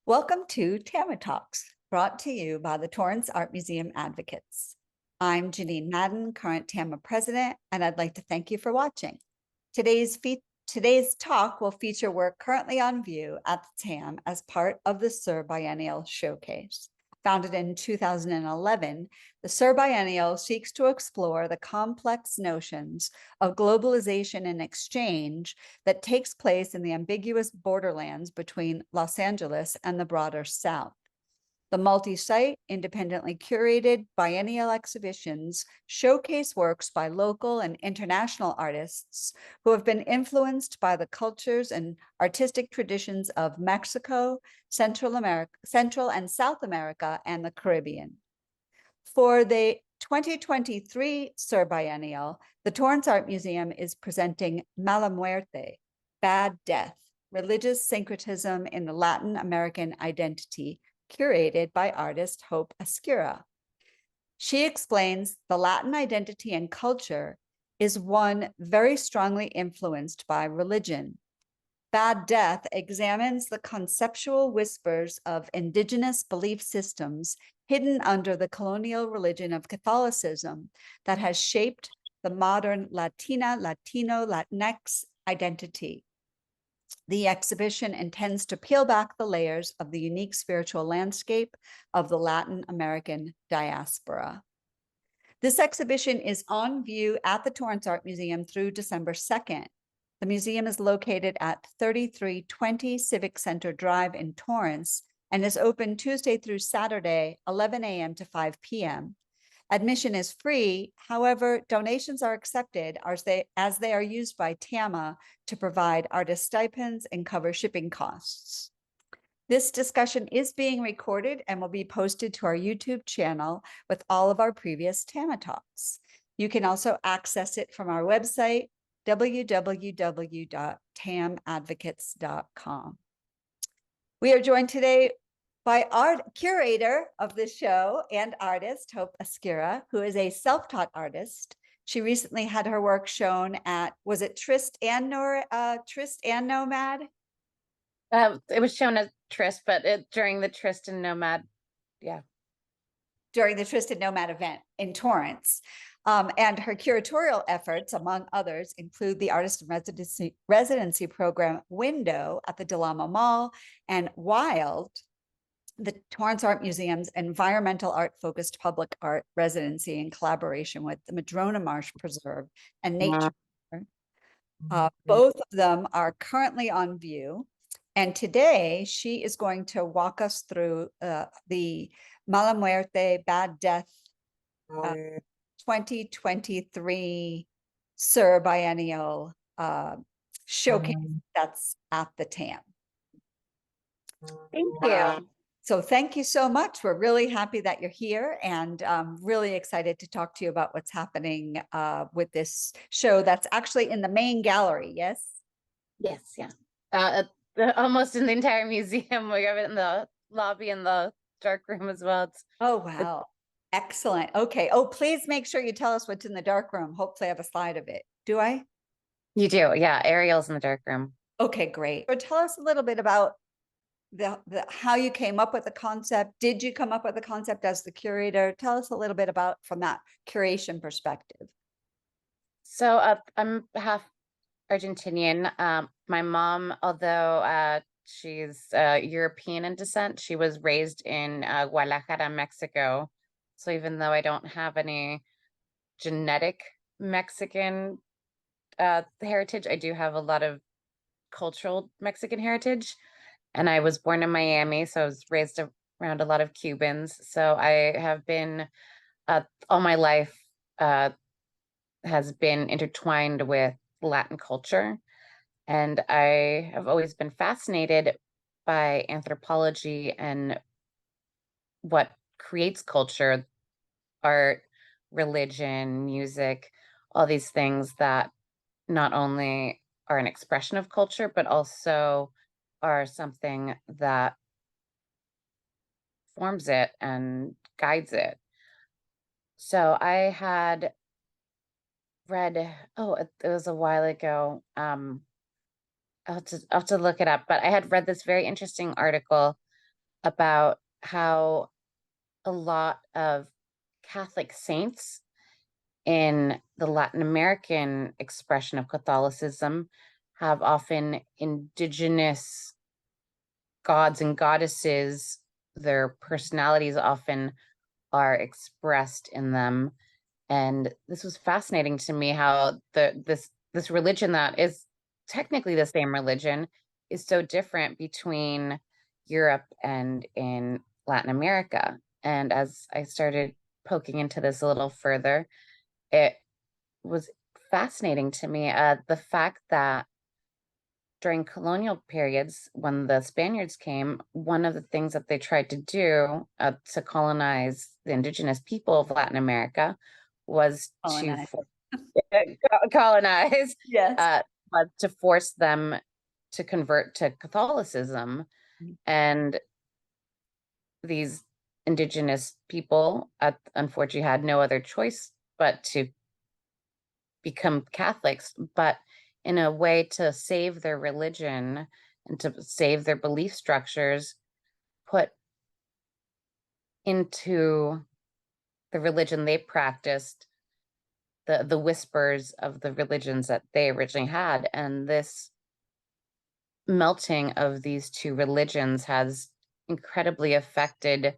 Welcome to TAMA Talks, brought to you by the Torrance Art Museum Advocates. I'm Janine Madden, current TAMA president, and I'd like to thank you for watching. Today's talk will feature work currently on view at the TAM as part of the Sur Biennial Showcase. Founded in 2011, the Sur Biennial seeks to explore the complex notions of globalization and exchange that takes place in the ambiguous borderlands between Los Angeles and the broader South. The multi-site, independently curated biennial exhibitions showcase works by local and international artists who have been influenced by the cultures and artistic traditions of Mexico, Central and South America, and the Caribbean. For the 2023 Sur Biennial, the Torrance Art Museum is presenting MUERTE, Bad Death, Religious Syncretism in the Latin American Identity, curated by artist Hope Ezcurra. She explains the Latin identity and culture is one very strongly influenced by religion. Bad Death examines the conceptual whispers of indigenous belief systems hidden under the colonial religion of Catholicism that has shaped the modern Latina, Latino, Latinx identity. The exhibition intends to peel back the layers of the unique spiritual landscape of the Latin American diaspora. This exhibition is on view at the Torrance Art Museum through December 2nd. The museum is located at 3320 Civic Center Drive in Torrance and is open Tuesday through Saturday, 11 a.m. to 5 p.m. Admission is free. However, donations are accepted as they are used by TAMA to provide artist stipends and cover shipping costs. This discussion is being recorded and will be posted to our YouTube channel with all of our previous TAMA talks. You can also access it from our website, www.tamadvocates.com. We are joined today by curator of the show and artist, Hope Ezcurra, who is a self-taught artist. She recently had her work shown at, was it Trist and Nomad? It was shown at Trist, but during the Trist and Nomad, yeah. During the Trist and Nomad event in Torrance. And her curatorial efforts, among others, include the Artist in Residency program Window at the Del Amo Mall and Wild, the Torrance Art Museum's environmental art-focused public art residency in collaboration with the Madrona Marsh Preserve and Nature. Both of them are currently on view. And today she is going to walk us through the MUERTE, Bad Death 2023 Sur Biennial showcase that's at the TAM. Thank you. So thank you so much. We're really happy that you're here and really excited to talk to you about what's happening with this show that's actually in the main gallery, yes? Yes, yeah. Almost in the entire museum. We have it in the lobby and the dark room as well. Oh, wow. Excellent. Okay. Oh, please make sure you tell us what's in the dark room. Hopefully I have a slide of it. Do I? You do, yeah. Ariel's in the dark room. Okay, great. So tell us a little bit about how you came up with the concept. Did you come up with the concept as the curator? Tell us a little bit about from that curation perspective. So I'm half Argentinian. My mom, although she's European in descent, she was raised in Guadalajara, Mexico. So even though I don't have any genetic Mexican heritage, I do have a lot of cultural Mexican heritage. And I was born in Miami, so I was raised around a lot of Cubans. So I have been, all my life has been intertwined with Latin culture. And I have always been fascinated by anthropology and what creates culture, art, religion, music, all these things that not only are an expression of culture, but also are something that forms it and guides it. So I had read, it was a while ago. I'll have to look it up, but I had read this very interesting article about how a lot of Catholic saints in the Latin American expression of Catholicism have often indigenous gods and goddesses. Their personalities often are expressed in them. And this was fascinating to me how this religion that is technically the same religion is so different between Europe and in Latin America. And as I started poking into this a little further, it was fascinating to me, the fact that during colonial periods, when the Spaniards came, one of the things that they tried to do to colonize the indigenous people of Latin America was to Colonize. colonize, Yes. was to force them to convert to Catholicism. Mhm. And these indigenous people, unfortunately, had no other choice but to become Catholics, but in a way to save their religion and to save their belief structures, put into the religion they practiced the whispers of the religions that they originally had. And this melting of these two religions has incredibly affected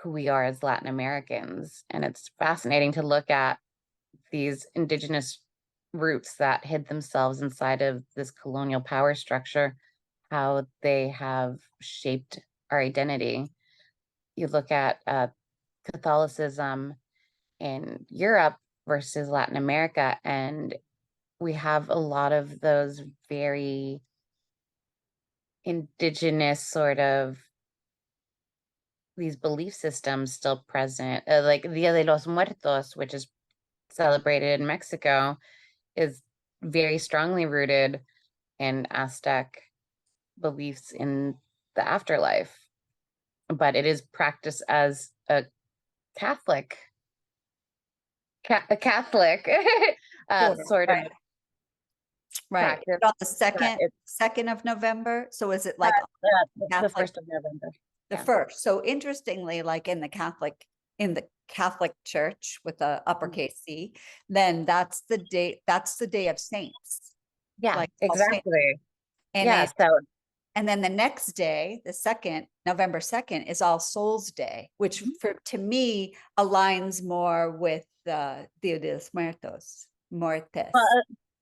who we are as Latin Americans. And it's fascinating to look at these indigenous roots that hid themselves inside of this colonial power structure, how they have shaped our identity. You look at Catholicism in Europe versus Latin America, and we have a lot of those very indigenous sort of these belief systems still present, like Dia de los Muertos, which is celebrated in Mexico, is very strongly rooted in Aztec beliefs in the afterlife, but it is practiced as a Catholic, a Catholic sort of Right. Right. practice. On the That it's 2nd of November. So is it like the Catholic, 1st of November. the Yeah. first? So interestingly, like in the Catholic Church with the uppercase C, then that's the day of saints. Yeah, Like All Saints. exactly. And Yeah, then so and then the next day, the November 2nd is All Souls Day, which to me aligns more with Dia de los Muertos, Muertes.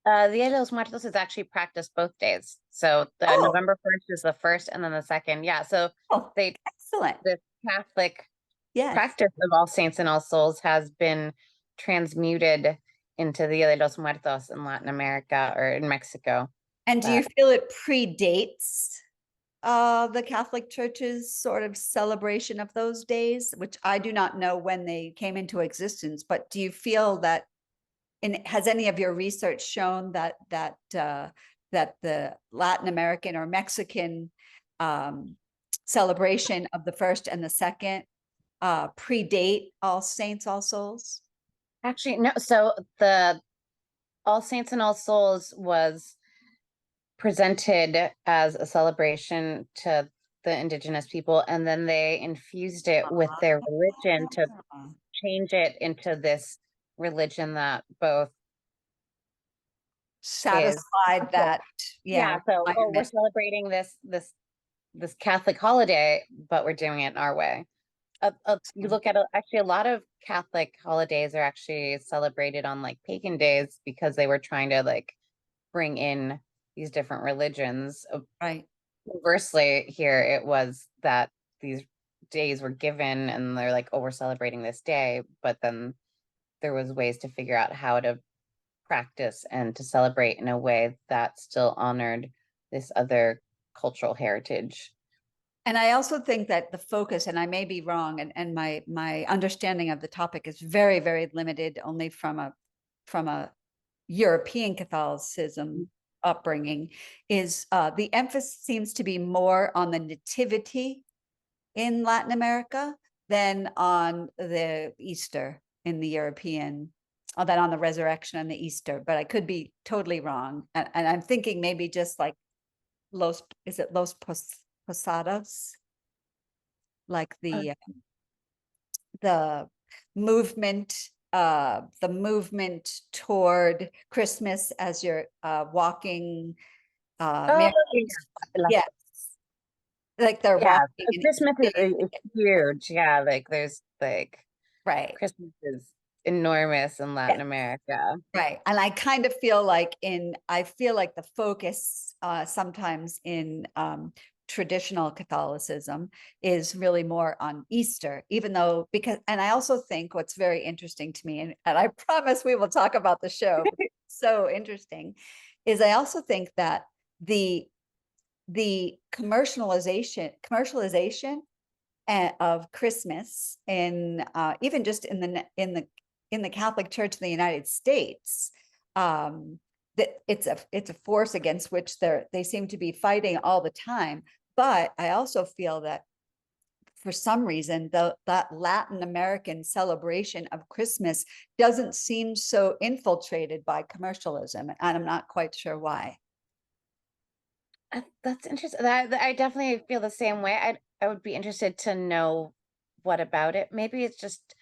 Dia de los Muertos is actually practiced both days. So the Oh. November 1st is the first, and then the second. Yeah, so they excellent. the Catholic Yes. practice of All Saints and All Souls has been transmuted into Dia de los Muertos in Latin America or in Mexico. And do you feel it predates the Catholic Church's sort of celebration of those days, which I do not know when they came into existence, but do you feel that, and has any of your research shown that the Latin American or Mexican celebration of the 1st and the 2nd predate All Saints, All Souls? Actually, no. So the All Saints and All Souls was presented as a celebration to the indigenous people, and then they infused it with their religion to change it into this religion that both satisfied that. Yeah, so we're celebrating this Catholic holiday, but we're doing it in our way. You look at actually a lot of Catholic holidays are actually celebrated on like pagan days because they were trying to like bring in these different religions. Right. Conversely, here it was that these days were given and they're like, oh, we're celebrating this day, but then there was ways to figure out how to practice and to celebrate in a way that still honored this other cultural heritage. And I also think that the focus, and I may be wrong, and my understanding of the topic is very, very limited, only from a European Catholicism upbringing, is the emphasis seems to be more on the nativity in Latin America than on the Easter in the European, or than on the resurrection and the Easter, but I could be totally wrong. And I'm thinking maybe just like Los Posados? like the movement, the movement toward Christmas as you're walking. Oh, yeah. Yes, like they're Yeah, walking. And Christmas is huge. Yeah, like there's like right. Christmas is enormous in Latin Yes. America. Right. And I kind of feel like I feel like the focus sometimes in traditional Catholicism is really more on Easter, even though, and I also think what's very interesting to me, and I promise we will talk about the show, because it's so interesting, is I also think that the commercialization of Christmas in even just in the Catholic Church in the United States, that it's a force against which they seem to be fighting all the time. But I also feel that for some reason that Latin American celebration of Christmas doesn't seem so infiltrated by commercialism, and I'm not quite sure why. That's interesting. I definitely feel the same way. I would be interested to know what about it. Maybe it's just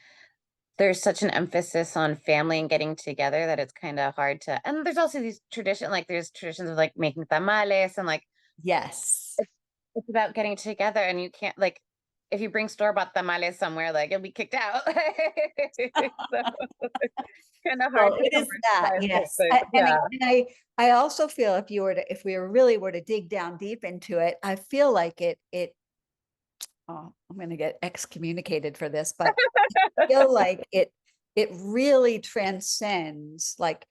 there's such an emphasis on family and getting together that it's kind of hard to. And there's also these like there's traditions of like making tamales and like Yes. it's about getting together, and you can't like if you bring store-bought tamales somewhere, like you'll be kicked out. So kind of hard Well, to it is that, commercialize it, yes. but And yeah. I also feel if we really were to dig down deep into it, I feel like oh, I'm going to get excommunicated for this, but I feel like it really transcends like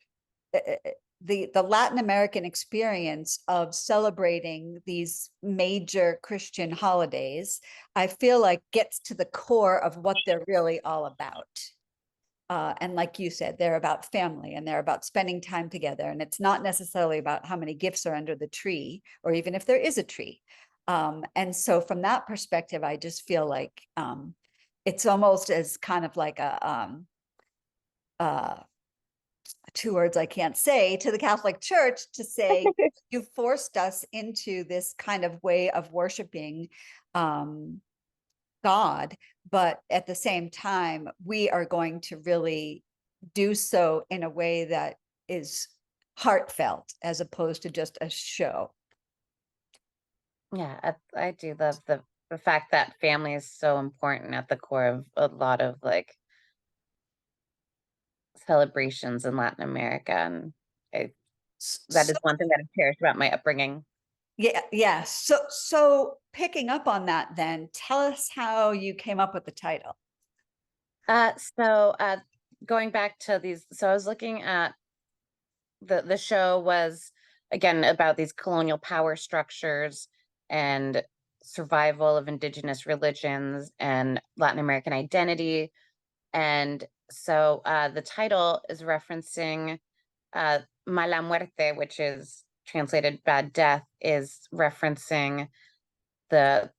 the Latin American experience of celebrating these major Christian holidays. I feel like gets to the core of what they're really all about. And like you said, they're about family and they're about spending time together. And it's not necessarily about how many gifts are under the tree, or even if there is a tree. And so from that perspective, I just feel like it's almost as kind of like uh, two words I can't say to the Catholic Church to say, you forced us into this kind of way of worshiping God, but at the same time, we are going to really do so in a way that is heartfelt as opposed to just a show. Yeah, I do love the fact that family is so important at the core of a lot of like celebrations in Latin America, and I, that So is one thing that I cherish about my upbringing. yeah. So picking up on that, then tell us how you came up with the title. So going back to these, so I was looking at the show was again about these colonial power structures and survival of indigenous religions and Latin American identity. And so the title is referencing Mala Muerte, which is translated bad death, is referencing the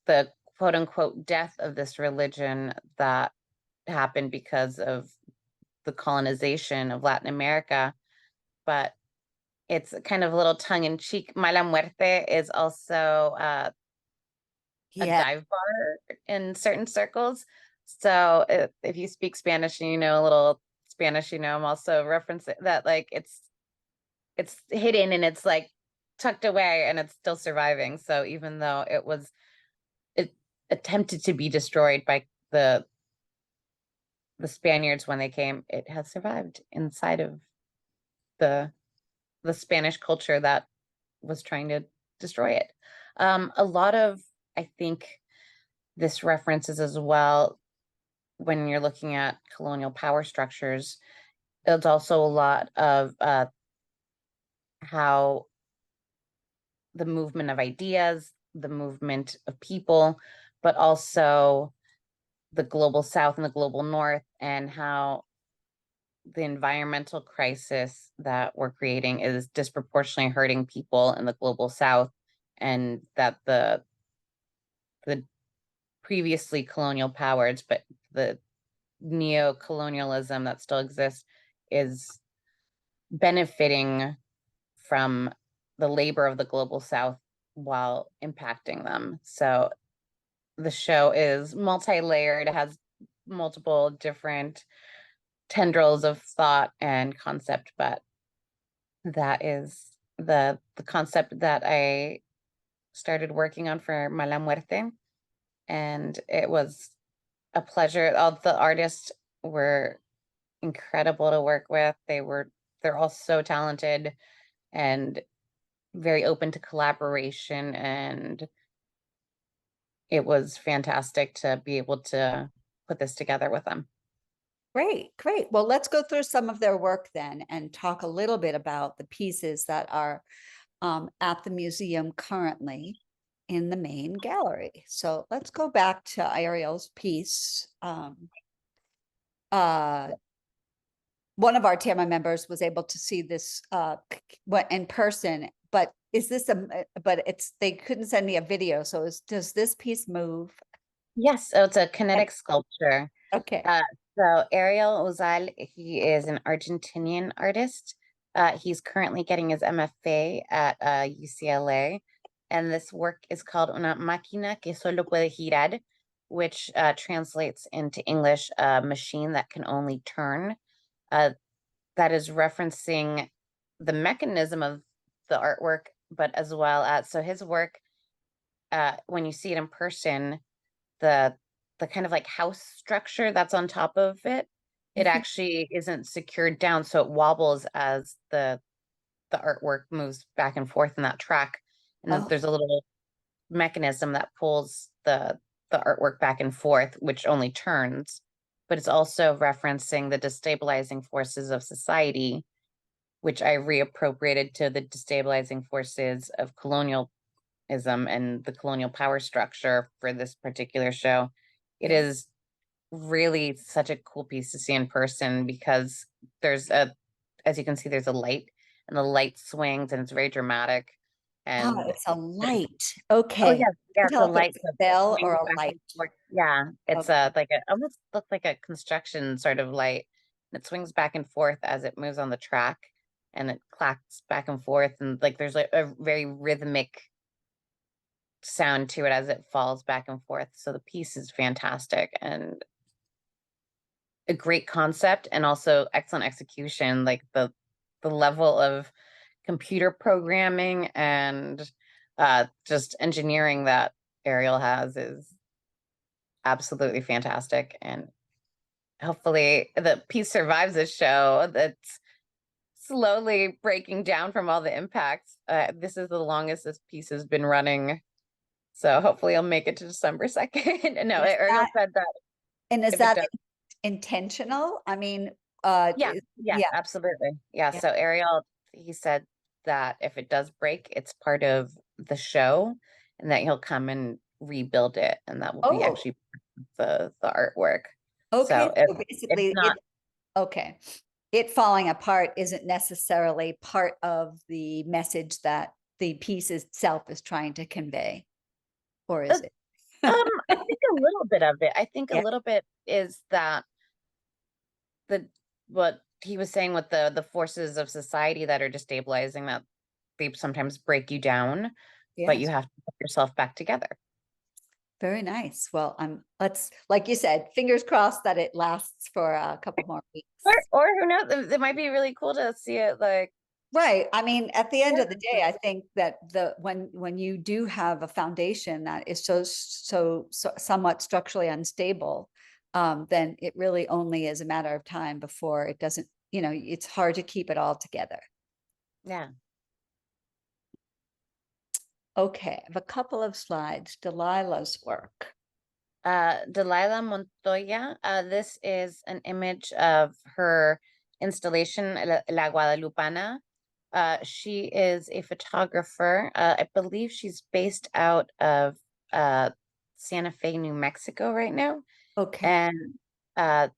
the quote unquote death of this religion that happened because of the colonization of Latin America. But it's kind of a little tongue in cheek. Mala Muerte is also a Yeah. dive bar in certain circles. So if you speak Spanish and you know a little Spanish, you know I'm also referencing that like it's hidden and it's like tucked away and it's still surviving. So even though it attempted to be destroyed by the Spaniards when they came, it has survived inside of the the Spanish culture that was trying to destroy it. A lot of I think this references as well when you're looking at colonial power structures. It's also a lot of how the movement of ideas, the movement of people, but also the global south and the global north, and how the environmental crisis that we're creating is disproportionately hurting people in the global south, and that the previously colonial powers, but the neo-colonialism that still exists is benefiting from the labor of the global south while impacting them. So the show is multi-layered. It has multiple different tendrils of thought and concept, but that is the concept that I started working on for Mala Muerte, and it was a pleasure. All the artists were incredible to work with. They're all so talented and very open to collaboration, and it was fantastic to be able to put this together with them. Great, great. Well, let's go through some of their work then and talk a little bit about the pieces that are at the museum currently in the main gallery. So let's go back to Ariel's piece. One of our TAMA members was able to see this in person, but is this they couldn't send me a video. So does this piece move? Yes, so it's a kinetic sculpture. Okay. So Ariel Ozal, he is an Argentinian artist. He's currently getting his MFA at UCLA, and this work is called Una máquina que solo puede girar, which translates into English, a machine that can only turn. That is referencing the mechanism of the artwork, but as well as, so his work, when you see it in person, the kind of like house structure that's on top of it, it actually isn't secured down, so it wobbles as the artwork moves back and forth in that track. And then there's a little mechanism that pulls the artwork back and forth, which only turns. But it's also referencing the destabilizing forces of society, which I reappropriated to the destabilizing forces of colonialism and the colonial power structure for this particular show. It is really such a cool piece to see in person because there's as you can see, there's a light, and the light swings, and it's very dramatic. And it's a light. oh Okay. yeah, Can it's tell a if light it's a bell or a back light. and forth. Yeah, it's Okay. like it almost looks like a construction sort of light. And it swings back and forth as it moves on the track, and it clacks back and forth, and like there's like a very rhythmic sound to it as it falls back and forth. So the piece is fantastic and a great concept, and also excellent execution. Like the level of computer programming and just engineering that Ariel has is absolutely fantastic. And hopefully the piece survives this show that's slowly breaking down from all the impacts. This is the longest this piece has been running. So hopefully I'll make it to December 2nd. No, Ariel said that. And is that intentional? I mean, yeah, absolutely. Yeah. So Ariel, he said that if it does break, it's part of the show, and that he'll come and rebuild it, and that will be actually the artwork. Okay. So basically, not, okay. It falling apart isn't necessarily part of the message that the piece itself is trying to convey, or is it? I think a little bit of it. I think a little bit is that what he was saying with the forces of society that are destabilizing, that they sometimes break you down, but you have to put yourself back together. Very nice. Well, let's, like you said, fingers crossed that it lasts for a couple more weeks. Or who knows? It might be really cool to see it like. Right. I mean, at the end of the day, I think that when you do have a foundation that is so somewhat structurally unstable, then it really only is a matter of time before it doesn't, it's hard to keep it all together. Yeah. Okay, I have a couple of slides. Delilah's work. Delilah Montoya. This is an image of her installation, La Guadalupana. She is a photographer. I believe she's based out of Santa Fe, New Mexico right now. Okay. And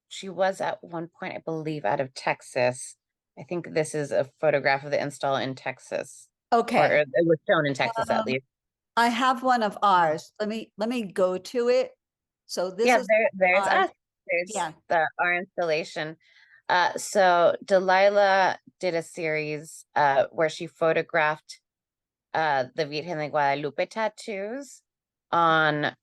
she was at one point, I believe, out of Texas. I think this is a photograph of the install in Texas. Okay. Or it was shown in Texas at least. I have one of ours. Let me go to it. So this is there's us. There's our installation. So Delilah did a series where she photographed the Virgen de Guadalupe tattoos on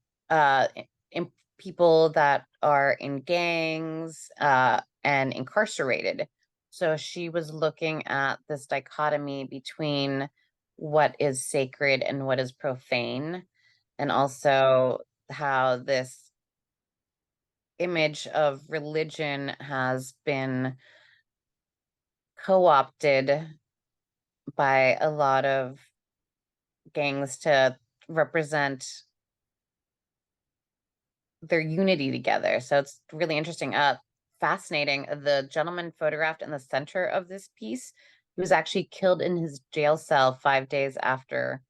people that are in gangs and incarcerated. So she was looking at this dichotomy between what is sacred and what is profane, and also how this image of religion has been co-opted by a lot of gangs to represent their unity together. So it's really interesting. Fascinating. The gentleman photographed in the center of this piece, he was actually killed in his jail cell 5 days after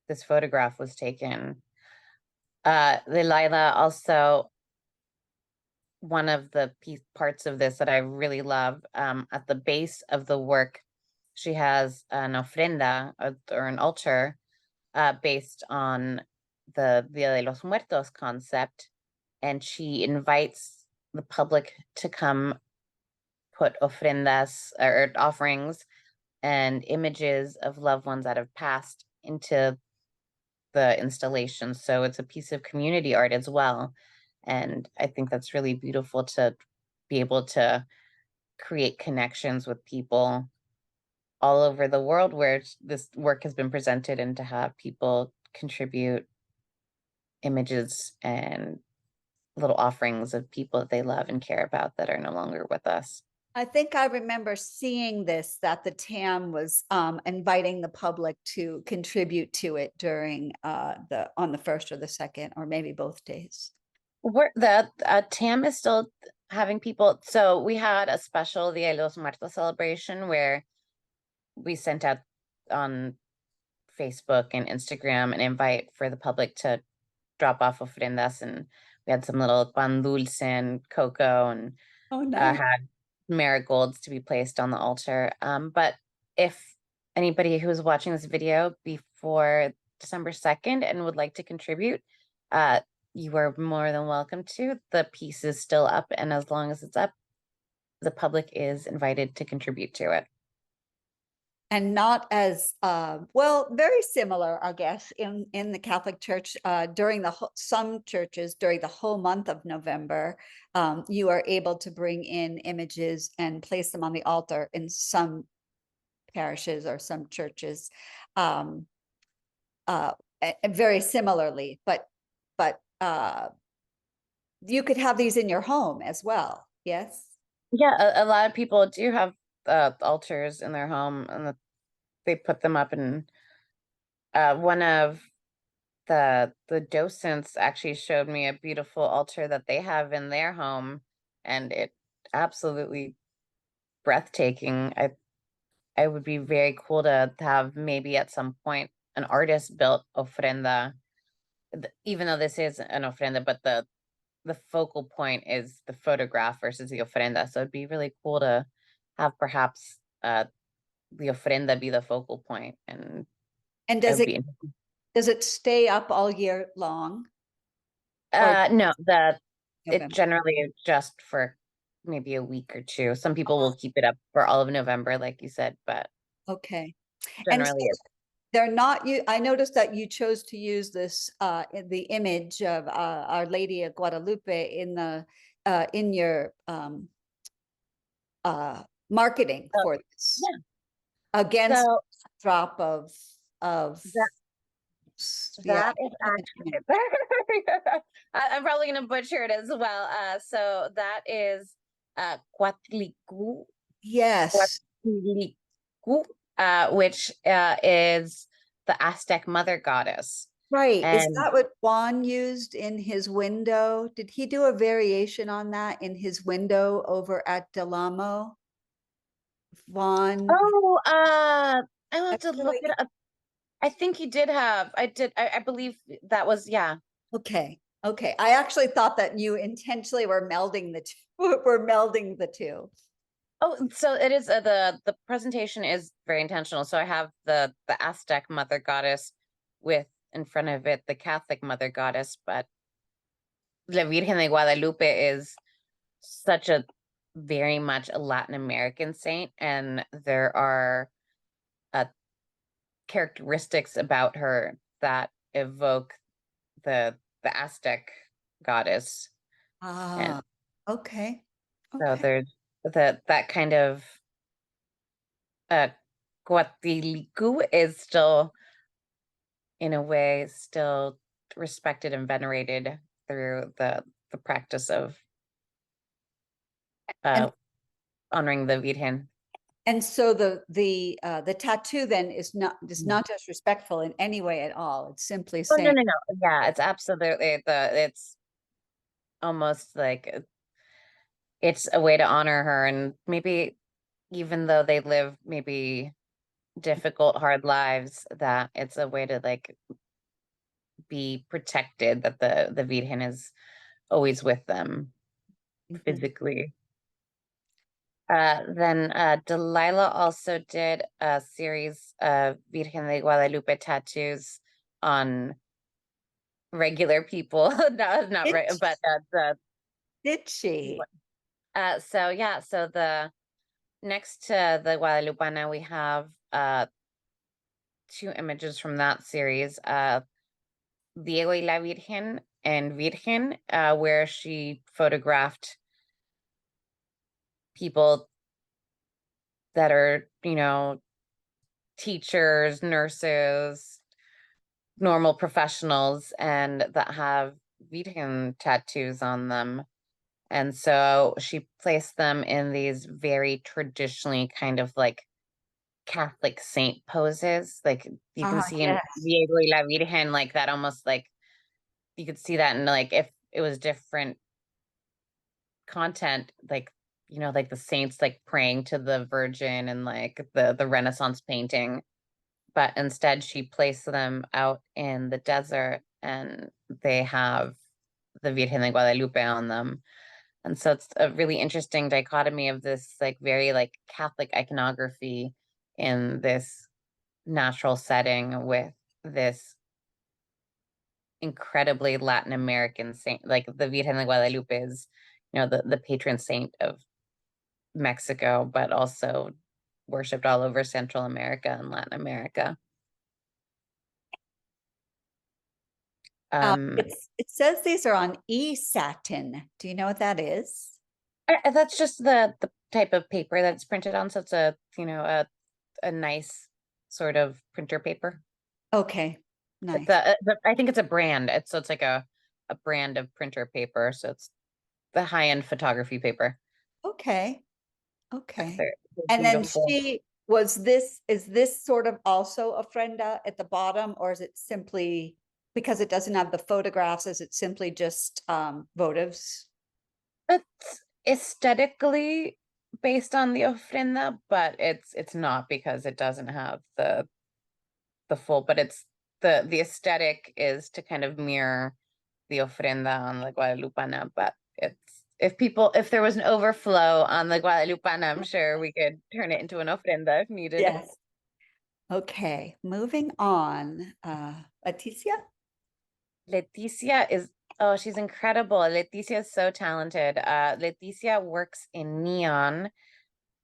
this photograph was taken. Lila, also, one of the parts of this that I really love, at the base of the work, she has an ofrenda, or an altar, based on the Dia de los Muertos concept, and she invites the public to come put ofrendas, or offerings, and images of loved ones that have passed into the installation. So it's a piece of community art as well. And I think that's really beautiful to be able to create connections with people all over the world where this work has been presented, and to have people contribute images and little offerings of people that they love and care about that are no longer with us. I think I remember seeing this, that the TAM was inviting the public to contribute to it during on the first or the second, or maybe both days. The TAM is still having people. So we had a special Dia de los Muertos celebration where we sent out on Facebook and Instagram an invite for the public to drop off ofrendas, and we had some little pan dulce and cocoa, and Oh, nice. had marigolds to be placed on the altar. But if anybody who is watching this video before December 2nd and would like to contribute, you are more than welcome to. The piece is still up, and as long as it's up, the public is invited to contribute to it. And not as well, very similar, I guess, in the Catholic Church. During some churches, during the whole month of November, you are able to bring in images and place them on the altar in some parishes or some churches, very similarly. But you could have these in your home as well. Yes. Yeah, a lot of people do have altars in their home, and they put them up. And one of the docents actually showed me a beautiful altar that they have in their home, and it absolutely breathtaking. I would be very cool to have, maybe at some point, an artist built ofrenda, even though this is an ofrenda, but the focal point is the photograph versus the ofrenda. So it'd be really cool to have perhaps the ofrenda be the focal point, and does it would be does it stay up all year long? no, it November? generally is just for maybe a week or two. Some people will keep it up for all of November, like you said, but Okay. And generally it's they're not you. I noticed that you chose to use this the image of Our Lady of Guadalupe in your marketing for this, yeah. against So drop of that yeah. that is actually I'm probably gonna butcher it as well. So that is Cuatlicu, Yes, Cuatlicu, which is the Aztec mother goddess. right. Is And that what Juan used in his window? Did he do a variation on that in his window over at Del Amo? Juan, oh, I'll I have to feel look like, it up. I think he did have. I believe that was, yeah. okay. Okay. I actually thought that you intentionally were melding the two. We're melding the two. Oh, so it is, the presentation is very intentional. So I have the Aztec mother goddess with, in front of it, the Catholic mother goddess, but La Virgen de Guadalupe is such a very much a Latin American saint, and there are characteristics about her that evoke the Aztec goddess. And Ah, okay. so Okay. there's that kind of uh Coatlicue is still, in a way, still respected and venerated through the practice of And uh honoring the Virgen. and so the tattoo then is not disrespectful in any way at all. It's simply Oh, no, saying no, no. Yeah, it's absolutely it's almost like it's a way to honor her, and maybe even though they live maybe difficult, hard lives, that it's a way to like be protected, that the Virgen is always with them Mhm. physically. Then Delilah also did a series of Virgen de Guadalupe tattoos on regular people, not Did right, but the did she? so yeah, so the next to the Guadalupana, we have two images from that series, Diego y la Virgen and Virgen, where she photographed people that are, teachers, nurses, normal professionals, and that have Virgen tattoos on them. And so she placed them in these very traditionally kind of like Catholic saint poses. Like you can Ah, see in yes. Diego y la Virgen, like that almost like you could see that in like if it was different content, like like the saints like praying to the Virgin and like the Renaissance painting. But instead she placed them out in the desert and they have the Virgen de Guadalupe on them. And so it's a really interesting dichotomy of this like very like Catholic iconography in this natural setting with this incredibly Latin American saint. Like the Virgen de Guadalupe is, the patron saint of Mexico, but also worshipped all over Central America and Latin America. Um, It says these are on e-satin. Do you know what that is? that's just the type of paper that it's printed on. So it's a nice sort of printer paper. Okay, It's nice. I think it's a brand. It's like a brand of printer paper. So it's the high-end photography paper. Okay, okay. They're And then beautiful. is this sort of also ofrenda at the bottom, or is it simply because it doesn't have the photographs, is it simply just votives? It's aesthetically based on the ofrenda, but it's not because it doesn't have the full, but it's the aesthetic is to kind of mirror the ofrenda on the Guadalupana, but if there was an overflow on the Guadalupana, I'm sure we could turn it into an ofrenda if needed. Yes. Okay, moving on. Leticia? Leticia is, oh, she's incredible. Leticia is so talented. Leticia works in neon,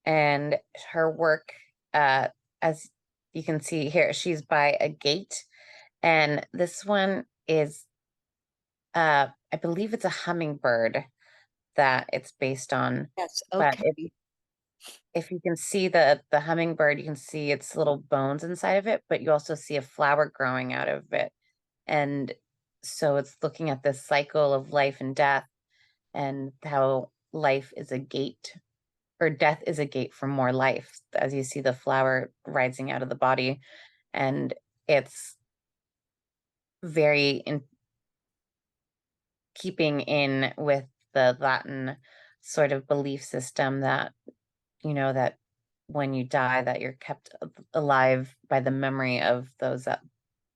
and her work, as you can see here, she's by a gate, and this one is, I believe it's a hummingbird that it's based on. Yes, But okay. if you can see the hummingbird, you can see its little bones inside of it, but you also see a flower growing out of it. And so it's looking at this cycle of life and death and how life is a gate, or death is a gate for more life, as you see the flower rising out of the body. And it's very in keeping in with the Latin sort of belief system that, that when you die, that you're kept alive by the memory of those that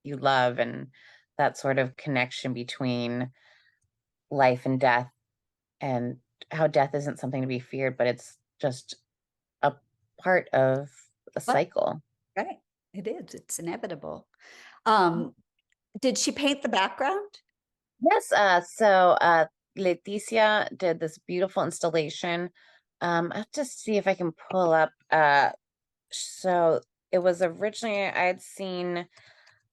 you love, and that sort of connection between life and death, and how death isn't something to be feared, but it's just a part of a What? cycle. Right. It is. It's inevitable. Um, did she paint the background? Yes, so Leticia did this beautiful installation. I have to see if I can pull up. So it was originally I had seen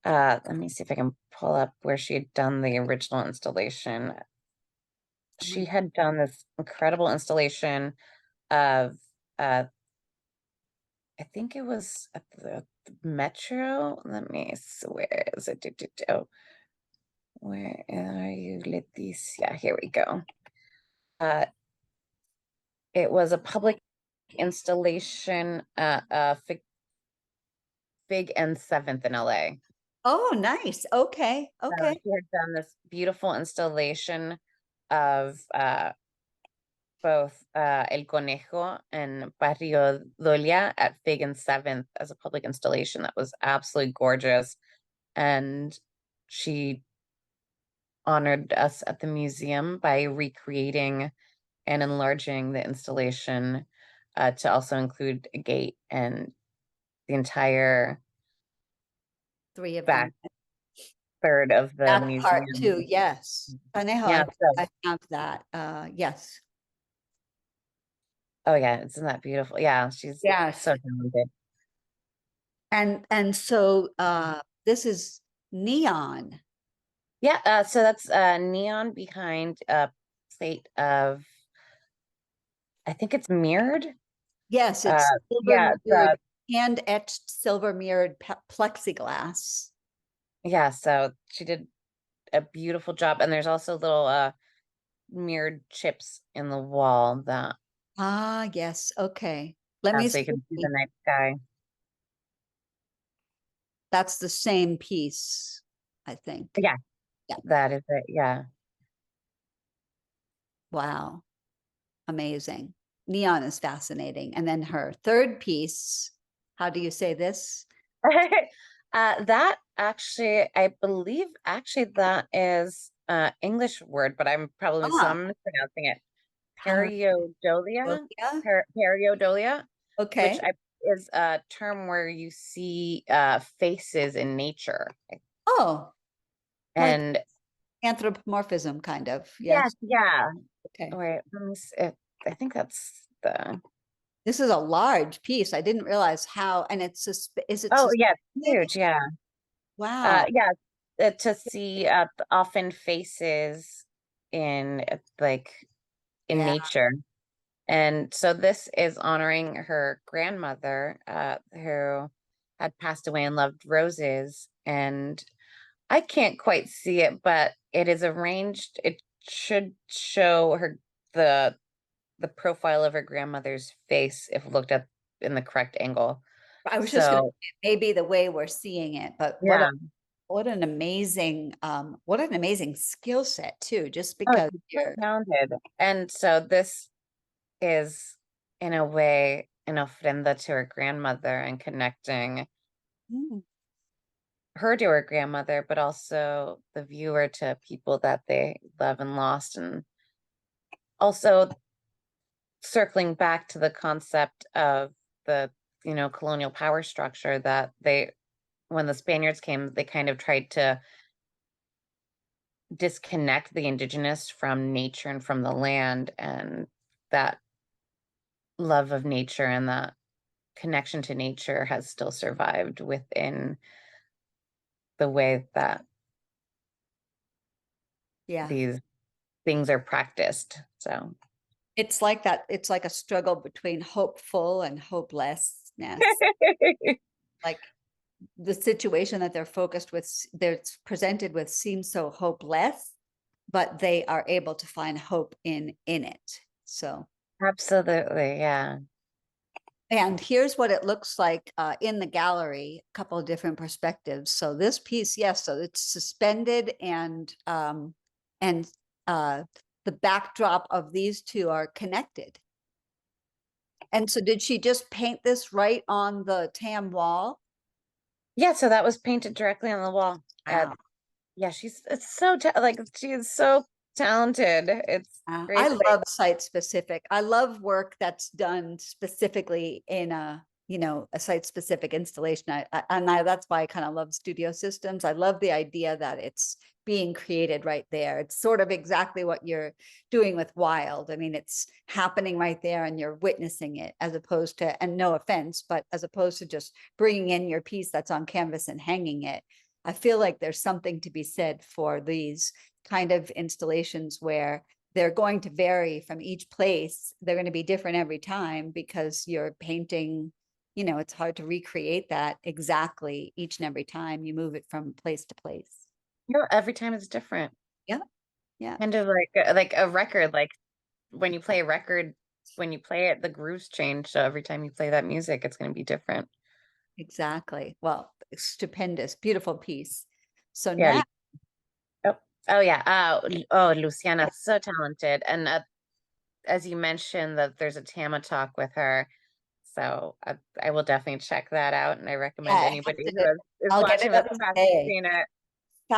Let me see if I can pull up where she had done the original installation. She had done this incredible installation of I think it was at the Metro. Let me see, where is it? Oh, where are you, Leticia? Here we go. It was a public installation, Fig and Seventh in LA. Oh, nice. Okay. So Okay. she had done this beautiful installation of both El Conejo and Barrio Dolia at Fig and Seventh as a public installation that was absolutely gorgeous. And she honored us at the museum by recreating and enlarging the installation to also include a gate and the entire Three of them. back third of the That part too. museum. Yes. Conejo, Yeah, so I have that. Yes. oh yeah, isn't that beautiful? Yeah, she's Yes. so talented. And so this is neon. Yeah, so that's neon behind a plate of, I think it's mirrored. Yes, Uh it's silver yeah, mirrored, hand etched silver mirrored plexiglass. yeah, so she did a beautiful job. And there's also little mirrored chips in the wall that Ah, yes. Okay. Let me so you can see see. the night sky. That's the same piece, I think. Yeah, Yeah. that is it. Yeah. Wow. Amazing. Neon is fascinating. And then her third piece, how do you say this? That actually, I believe actually that is English word, but I'm probably so Ah, I'm mispronouncing it. Periodolia, Pareidolia. periodolia, which Okay. is a term where you see faces in nature. Oh, like And anthropomorphism, kind of. yes, Yes. yeah. Okay. Wait, let me see. I think that's the. This is a large piece. I didn't realize how, and it's is it Oh yeah, suspended? huge. Yeah. Wow. Yeah, to see often faces in like in Yeah. nature. And so this is honoring her grandmother who had passed away and loved roses. And I can't quite see it, but it is arranged. It should show her the the profile of her grandmother's face if looked at in the correct angle. I was just gonna So say maybe the way we're seeing it, but yeah. what an amazing skill set too, just Oh, because she's so you're talented. And so this is in a way an ofrenda to her grandmother and connecting Mm, her to her grandmother, but also the viewer to people that they love and lost. And also circling back to the concept of the, colonial power structure that when the Spaniards came, they kind of tried to disconnect the indigenous from nature and from the land, and that love of nature and that connection to nature has still survived within the way that yeah. these things are practiced. So It's like that. It's like a struggle between hopeful and hopelessness. Like the situation that they're focused with, they're presented with seems so hopeless, but they are able to find hope in it. So, absolutely, yeah. and here's what it looks like in the gallery, a couple of different perspectives. So this piece, yes, so it's suspended and the backdrop of these two are connected. And so did she just paint this right on the TAM wall? Yeah, so that was painted directly on the wall. Wow. Yeah, it's so like she is so talented. It's I great. love site specific. I love work that's done specifically in a site specific installation. That's why I kind of love studio systems. I love the idea that it's being created right there. It's sort of exactly what you're doing with Wild. I mean, it's happening right there and you're witnessing it as opposed to, and no offense, but as opposed to just bringing in your piece that's on canvas and hanging it. I feel like there's something to be said for these kind of installations where they're going to vary from each place. They're going to be different every time because you're painting, it's hard to recreate that exactly each and every time you move it from place to place. Every time it's different. Yeah. Yeah. Kind of like a record, like when you play a record, when you play it, the grooves change. So every time you play that music, it's going to be different. Exactly. Well, stupendous, beautiful piece. So Yeah. now, Oh, oh yeah. Oh, Luciana's so talented. And as you mentioned, that there's a TAMA talk with her. So I will definitely check that out. And I yeah, recommend I anybody have who to, is I'll get it watching this up who hasn't today. seen it,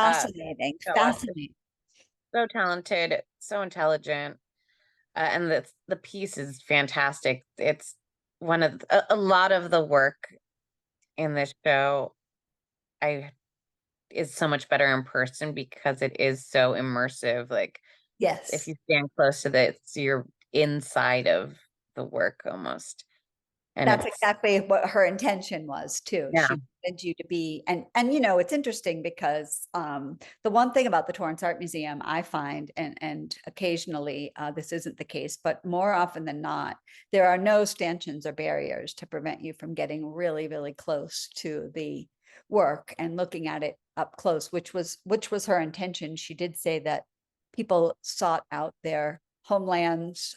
uh, Fascinating, go watch it. fascinating. So talented, so intelligent. And the piece is fantastic. It's one of a lot of the work in this show I is so much better in person because it is so immersive. Like if Yes. you stand close to this, you're inside of the work almost. And That's it's exactly what her intention was too. yeah. She wanted you to be, and it's interesting because the one thing about the Torrance Art Museum I find, and occasionally this isn't the case, but more often than not, there are no stanchions or barriers to prevent you from getting really, really close to the work and looking at it up close, which was her intention. She did say that people sought out their homelands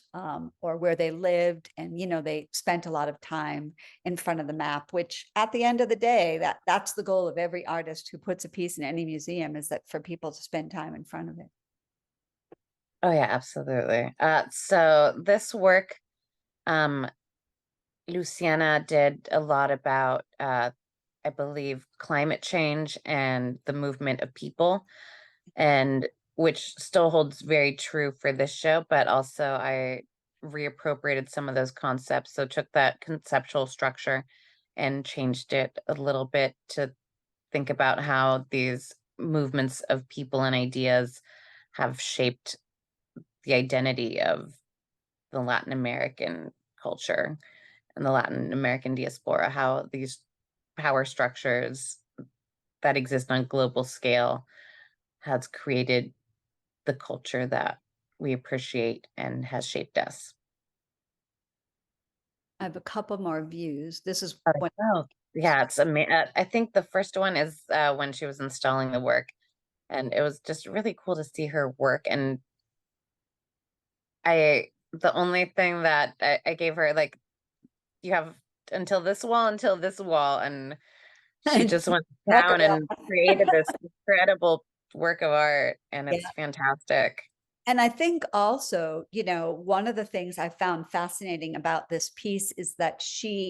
or where they lived, and they spent a lot of time in front of the map, which at the end of the day, that's the goal of every artist who puts a piece in any museum, is that for people to spend time in front of it. Oh yeah, absolutely. So this work, um, Luciana did a lot about I believe climate change and the movement of people, and which still holds very true for this show, but also I reappropriated some of those concepts. So took that conceptual structure and changed it a little bit to think about how these movements of people and ideas have shaped the identity of the Latin American culture and the Latin American diaspora, how these power structures that exist on global scale has created the culture that we appreciate and has shaped us. I have a couple more views. This is Oh, what oh, yeah, it's amazing. I think the first one is when she was installing the work, and it was just really cool to see her work. And the only thing that I gave her, like, you have until this wall, and she just went check down it and out. created this incredible work of art, and Yeah. it's fantastic. And I think also, one of the things I found fascinating about this piece is that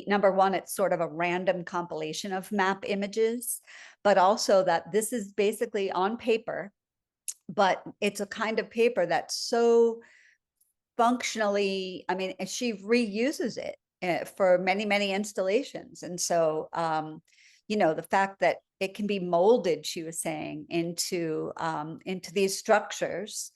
number one, it's sort of a random compilation of map images, but also that this is basically on paper, but it's a kind of paper that's so functionally, I mean, she reuses it for many, many installations. And so, the fact that it can be molded, she was saying, into these structures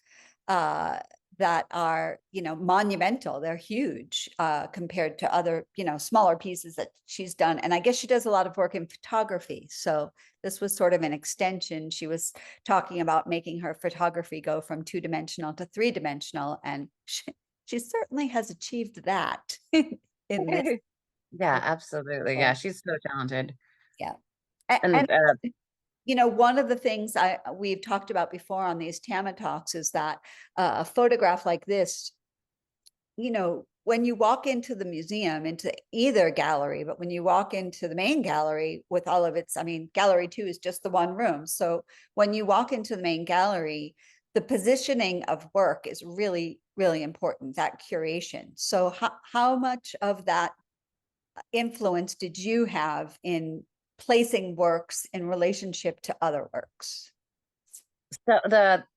uh, that are, monumental. They're huge compared to other, smaller pieces that she's done. And I guess she does a lot of work in photography. So this was sort of an extension. She was talking about making her photography go from two-dimensional to three-dimensional, and she certainly has achieved that in this. Yeah, absolutely. Yeah, she's so talented. Yeah. And And one of the things we've talked about before on these TAMA talks is that a photograph like this, when you walk into the museum, into either gallery, but when you walk into the main gallery with all of its, I mean, gallery 2 is just the one room. So when you walk into the main gallery, the positioning of work is really, really important, that curation. So how much of that influence did you have in placing works in relationship to other works? so that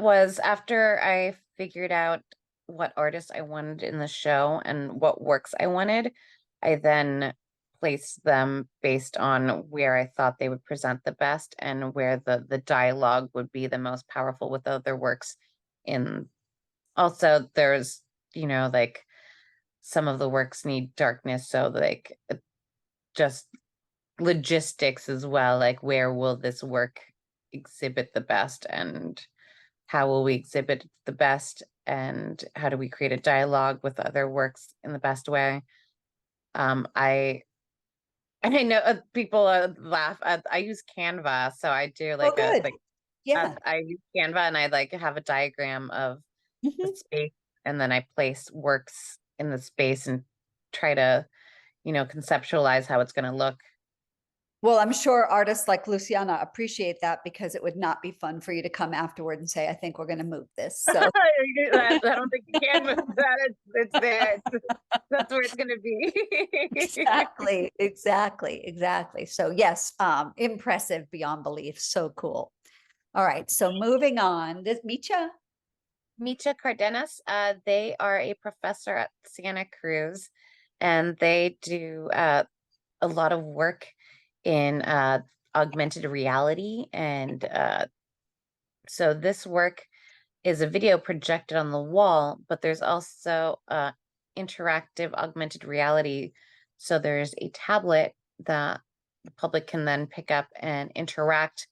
was after I figured out what artists I wanted in the show and what works I wanted. I then placed them based on where I thought they would present the best and where the dialogue would be the most powerful with other works. In also, there's like some of the works need darkness, so like just logistics as well, like where will this work exhibit the best, and how will we exhibit the best, and how do we create a dialogue with other works in the best way. I and I know people laugh. I use Canva, so I do Oh, like good. Yeah. I use Canva, and I like have a diagram of the Mhm. space, and then I place works in the space and try to, conceptualize how it's going to look. Well, I'm sure artists like Luciana appreciate that because it would not be fun for you to come afterward and say, I think we're going to move this. So I don't think you can move that. It's there. That's where it's going to be. exactly. So yes, impressive beyond belief. So cool. All right. So moving on, this Micha. Micha Cardenas, they are a professor at Santa Cruz, and they do a lot of work in augmented reality. And so this work is a video projected on the wall, but there's also interactive augmented reality. So there's a tablet that the public can then pick up and interact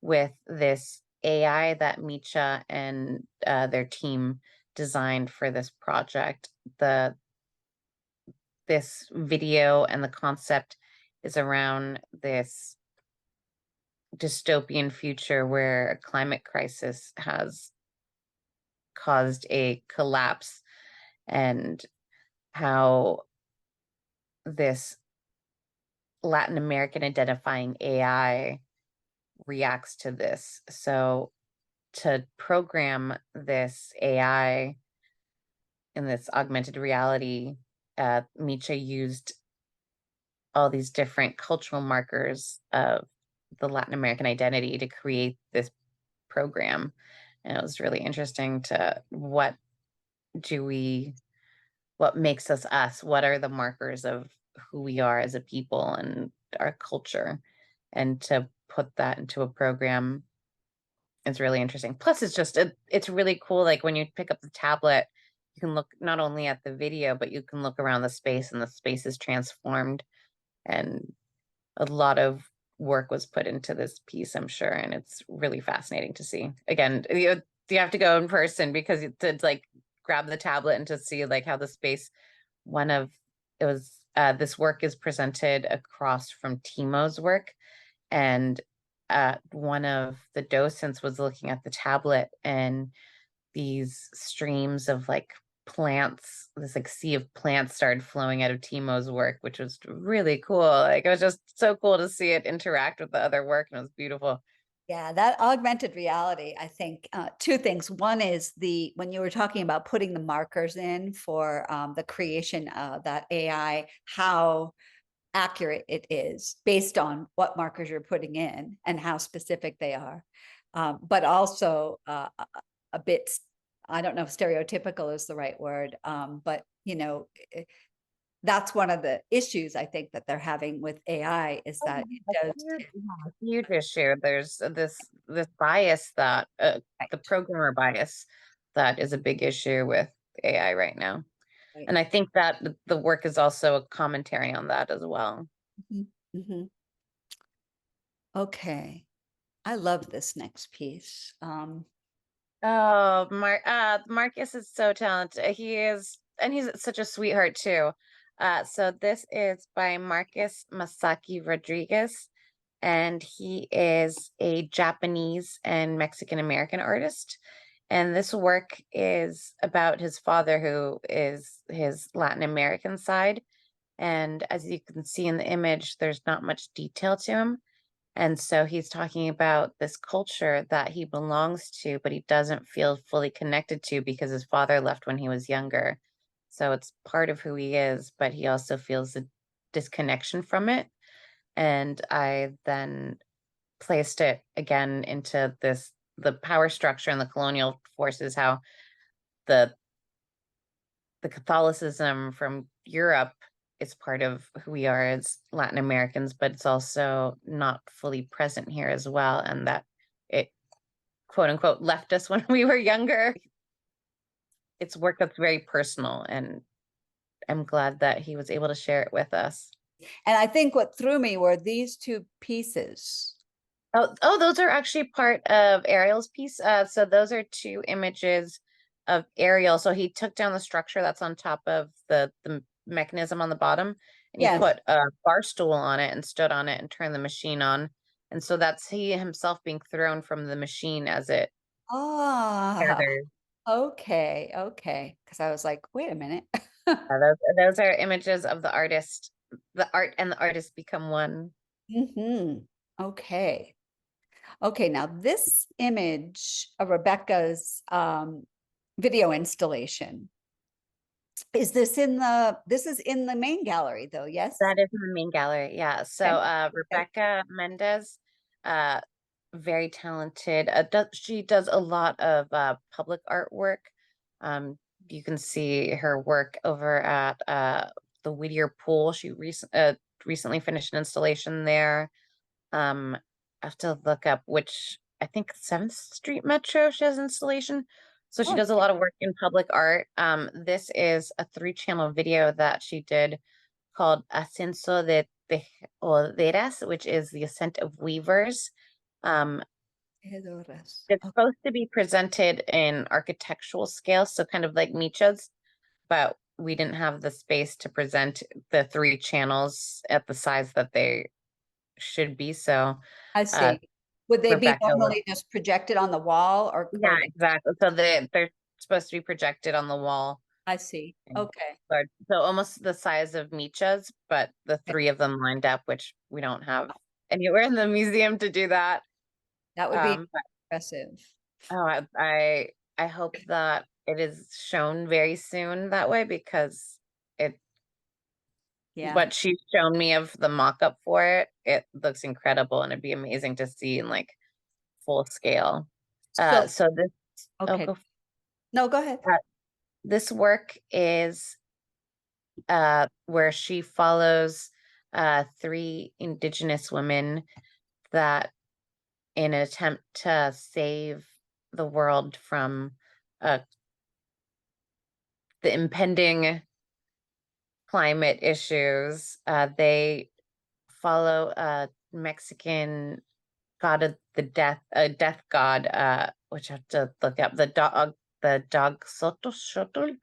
with this AI that Micha and their team designed for this project. This video and the concept is around this dystopian future where a climate crisis has caused a collapse, and how this Latin American identifying AI reacts to this. So to program this AI in this augmented reality, Micha used all these different cultural markers of the Latin American identity to create this program. And it was really interesting to what makes us us? What are the markers of who we are as a people and our culture? And to put that into a program is really interesting. Plus, it's really cool. Like when you pick up the tablet, you can look not only at the video, but you can look around the space, and the space is transformed. And a lot of work was put into this piece, I'm sure, and it's really fascinating to see. Again, you have to go in person because to like grab the tablet and to see like how the space. This work is presented across from Timo's work, and one of the docents was looking at the tablet, and these streams of like plants, this like sea of plants started flowing out of Timo's work, which was really cool. Like it was just so cool to see it interact with the other work, and it was beautiful. Yeah, that augmented reality, I think two things. One is when you were talking about putting the markers in for the creation of that AI, how accurate it is based on what markers you're putting in and how specific they are. But also a bit, I don't know if stereotypical is the right word, but that's one of the issues I think that they're having with AI is that it does. Huge issue. There's this bias that the Right, programmer bias that is a big issue with AI right now. right. And I think that the work is also a commentary on that as well. Mhm, mhm. Okay. I love this next piece. Oh, Marcus is so talented. He is, and he's such a sweetheart too. So this is by Marcus Masaki Rodriguez, and he is a Japanese and Mexican American artist. And this work is about his father, who is his Latin American side. And as you can see in the image, there's not much detail to him. And so he's talking about this culture that he belongs to, but he doesn't feel fully connected to because his father left when he was younger. So it's part of who he is, but he also feels a disconnection from it. And I then placed it again into the power structure and the colonial forces, how the Catholicism from Europe is part of who we are as Latin Americans, but it's also not fully present here as well. And that it, quote unquote, left us when we were younger. It's work that's very personal, and I'm glad that he was able to share it with us. And I think what threw me were these two pieces. Oh, those are actually part of Ariel's piece. So those are two images of Ariel. So he took down the structure that's on top of the mechanism on the bottom, and he Yes. put a bar stool on it and stood on it and turned the machine on. And so that's he himself being thrown from the machine as it Ah, gathers. okay, okay. Because I was like, wait a minute. Those are images of the artist. The art and the artist become one. Okay. Okay, now this image of Rebecca's video installation, this is in the main gallery though, yes? That is in the main gallery, yeah. So Okay. Okay. Rebecca Mendez, uh very talented. She does a lot of public artwork. Um, you can see her work over at the Whittier Pool. She recently finished an installation there. I have to look up which, I think 7th Street Metro she has installation. So she Oh, does a lot of work in public art. This is a 3-channel video that she did called Ascenso de Tejoderas, which is the ascent of weavers. Um, Tejedoras. it's Oh, supposed to be presented in architectural scale, so kind of like Micha's, but we didn't have the space to present the 3 channels at the size that they should be. So I uh, see. Would they be Rebecca was, normally just projected on the wall yeah, or exactly. So they're supposed to be projected on the wall. I see. And Okay. so almost the size of Micha's, but the 3 of them lined up, which we don't have anywhere in the museum to do that. That would be But impressive. oh, I hope that it is shown very soon that way, because it Yeah. what she's shown me of the mock-up for it, it looks incredible, and it'd be amazing to see in like full scale. So, So this oh okay. go No, go ahead. This work is where she follows 3 indigenous women that, in an attempt to save the world from uh, the impending climate issues, they follow a Mexican god of the death, a death god, which I have to look up. The dog Sotol.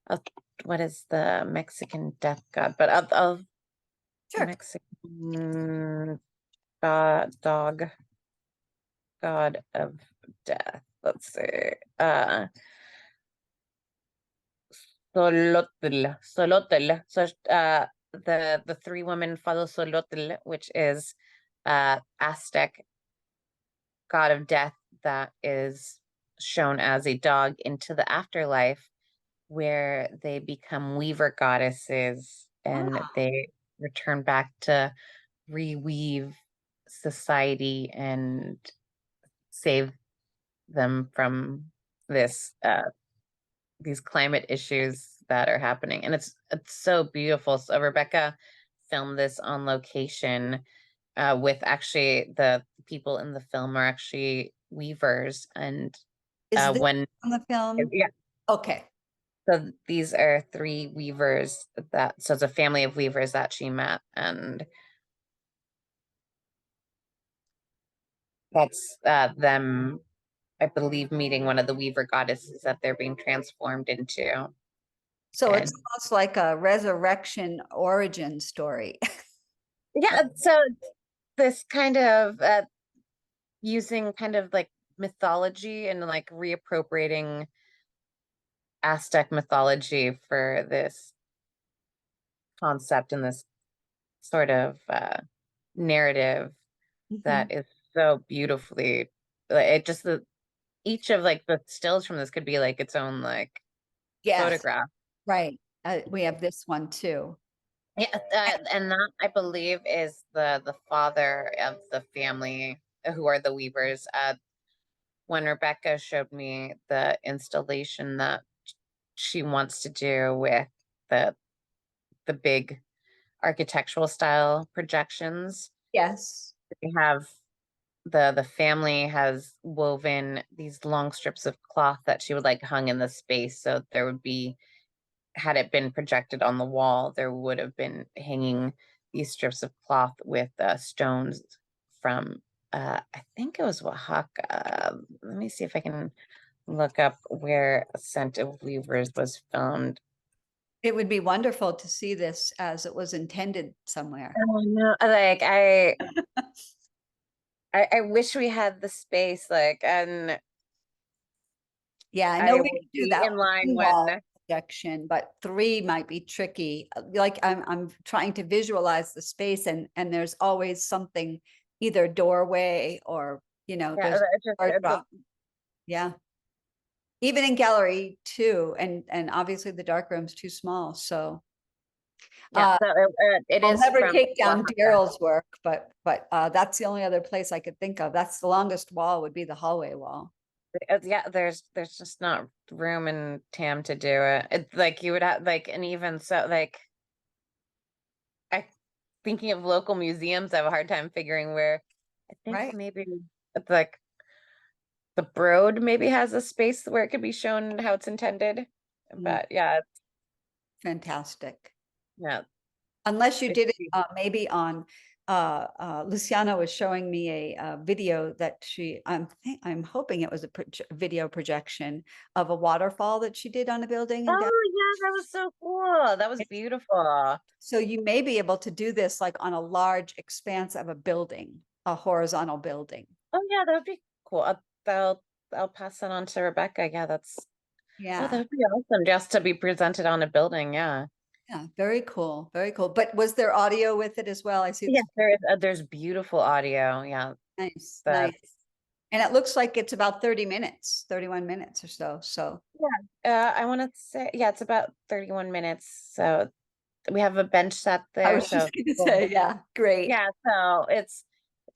Uh, what is the Mexican death god? But of Sure. Mexican dog god of death. Let's see. Solotl. So the 3 women follow Solotl, which is Aztec god of death that is shown as a dog into the afterlife, where they become weaver goddesses and Ah, they return back to reweave society and save them from this these climate issues that are happening. And it's so beautiful. So Rebecca filmed this on location, with actually the people in the film are actually weavers. And is this when on the film? yeah, Okay. so these are 3 weavers that, so it's a family of weavers that she met, and that's them, I believe, meeting one of the weaver goddesses that they're being transformed into. So it's And almost like a resurrection origin story. yeah, so this kind of using kind of like mythology and like reappropriating Aztec mythology for this concept and this sort of narrative Mhm. that is so beautifully, like, it just each of like the stills from this could be like its own like Yes, photograph. right. We have this one too. Yeah, and that I believe is the father of the family, who are the weavers. When Rebecca showed me the installation that she wants to do with the big architectural style projections, Yes. we have the family has woven these long strips of cloth that she would like hung in the space, so there would be, had it been projected on the wall, there would have been hanging these strips of cloth with stones from I think it was Oaxaca. Let me see if I can look up where Scent of Weavers was filmed. It would be wonderful to see this as it was intended somewhere. Oh no, like I wish we had the space, like, and Yeah, I know I we will could do be that in line one wall when. projection, but three might be tricky. Like I'm trying to visualize the space and there's always something, either doorway or, Yeah, there's it's just or drop. Yeah. Even in gallery too, and obviously the dark room's too small. So yeah, so it I'll is never from take down Oaxaca. Daryl's work, but that's the only other place I could think of. That's the longest wall would be the hallway wall. Yeah, there's just not room in TAM to do it. It's like you would have like, and even so, like, I thinking of local museums, I have a hard time figuring where. I think Right. maybe it's like the Broad maybe has a space where it could be shown how it's intended. Mm, But yeah, fantastic. yeah, Unless you it's did it maybe on Luciana was showing me a video that I'm hoping it was a video projection of a waterfall that she did on a building in down. oh yeah, that was so cool. That was beautiful. So you may be able to do this like on a large expanse of a building, a horizontal building. Oh yeah, that would be cool. I'll pass that on to Rebecca. Yeah, that Yeah. would be awesome just to be presented on a building. Yeah. Yeah, very cool. Very cool. But was there audio with it as well? I see Yes, this. there's beautiful audio. Yeah. Nice, The nice. And it looks like it's about 30 minutes, 31 minutes or so. So I want to say, yeah, it's about 31 minutes. So we have a bench set I there. was just So going to say, yeah, great. yeah, so it's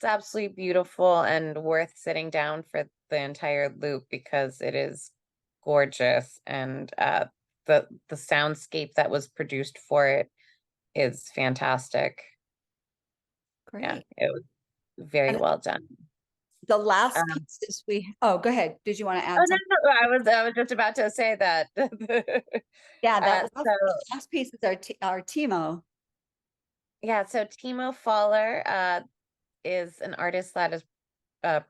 absolutely beautiful and worth sitting down for the entire loop because it is gorgeous, and the soundscape that was produced for it is fantastic. Yeah, Great. it was very And well done. the last Um, pieces oh, go ahead. Did you want to oh add no, something? no, I was just about to say that. Yeah, So the last pieces are Timo. yeah, so Timo Faller is an artist that is uh,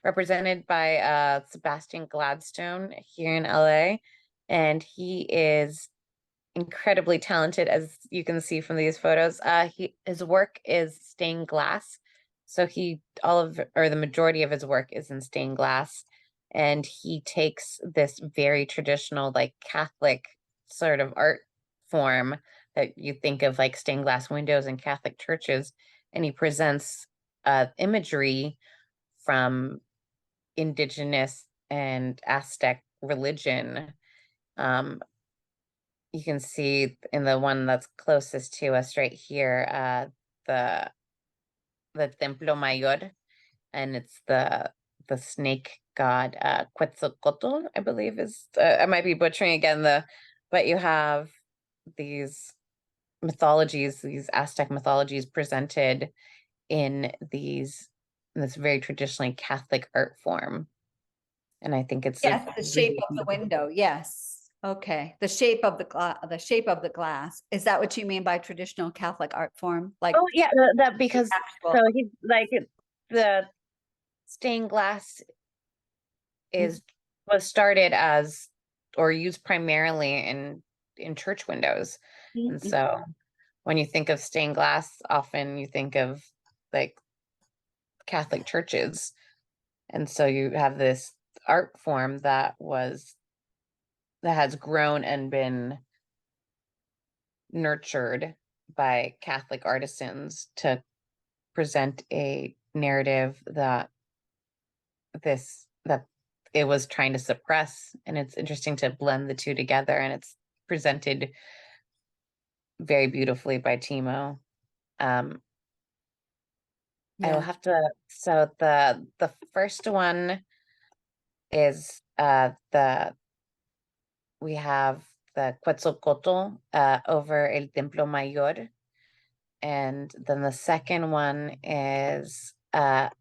represented by Sebastian Gladstone here in LA. And he is incredibly talented, as you can see from these photos. His work is stained glass. So or the majority of his work is in stained glass. And he takes this very traditional, like Catholic sort of art form that you think of like stained glass windows in Catholic churches. And he presents imagery from indigenous and Aztec religion. Um, you can see in the one that's closest to us right here, the Templo Mayor, and it's the snake god Quetzalcoatl, I believe is. I might be butchering again but you have these mythologies, these Aztec mythologies presented in this very traditionally Catholic art form. And I think it's a Yes, the shape really of the beautiful. window. Yes. Okay. The shape of the shape of the glass. Is that what you mean by traditional Catholic art form? Like Oh yeah, that because so actual. he's like the stained glass is was started as or used primarily in church windows. And Mhm. so when you think of stained glass, often you think of like Catholic churches. And so you have this art form that has grown and been nurtured by Catholic artisans to present a narrative that it was trying to suppress. And it's interesting to blend the two together, and it's presented very beautifully by Timo. Um, I will Yeah. have to. So the first one is the we have the Quetzalcoatl over El Templo Mayor, and then the second one is a